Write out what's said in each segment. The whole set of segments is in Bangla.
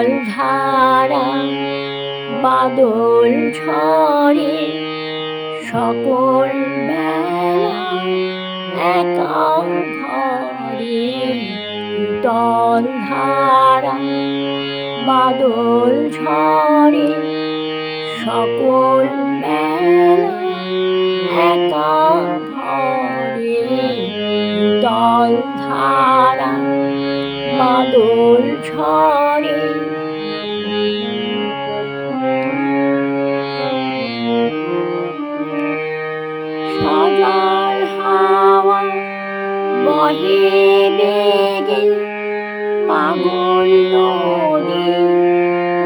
জল ধারা বাদল ঝরে সকল বেলা একা ঘরে জল ধারা বাদল ঝরে সকল বেলা একা ঘরে জল ধারা বাদল ঝরে সাজার হাওয়া বহে বেগে পাগল নদী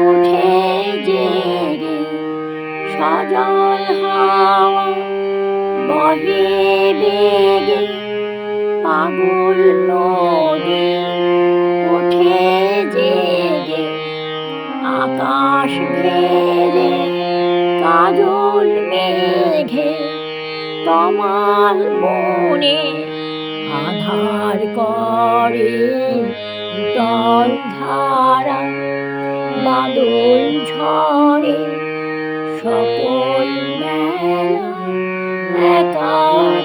উঠে জেগে সাজার হাওয়া বহে বেগে পাগল নদী উঠে জেগে আকাশ ঘেরে কাজল মেঘে তমাল মনে আধার করে জল ধারা বাদল ঝরে সকল বেলা একা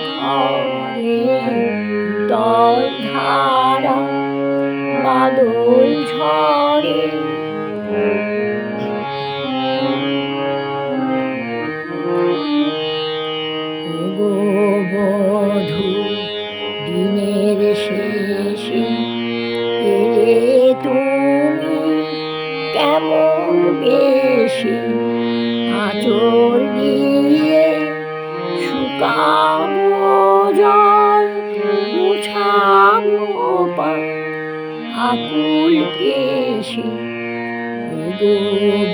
ঘরে জল ধারা বাদল ঝরে বধূ দিনের শেষে এলে তুমি কেমন বেশি আঁচল দিয়ে শুকাবো জল মুছাবো পা আকুল কেশে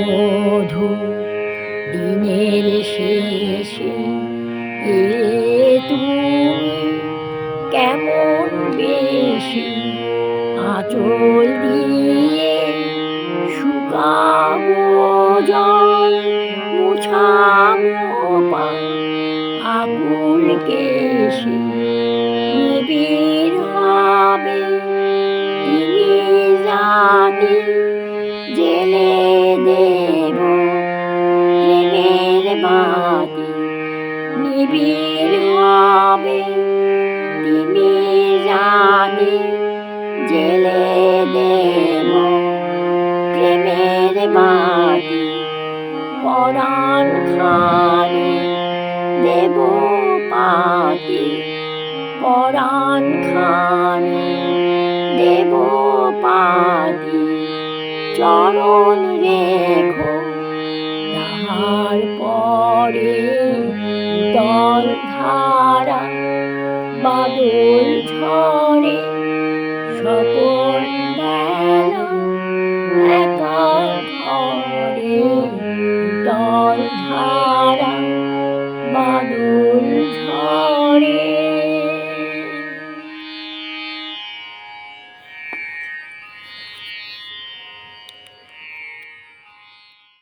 বধূ দিনের শেষে এলে তুমি কেমন বেশি আঁচল দিয়ে শুকাবো জল মুছাবো পা আকুল কেশে নিবিড় হবে তিনি জাতি জেলে দেব প্রেমের বাতি নিবিড় হবে তিনি জাতি জেলে দেব প্রেমের বাতি পরাণ খানি দেব পাতি পরাণ খানি দেব পাতি চরণ রেখো তাহার পরে জল ধারা বাদল ঝরে সকল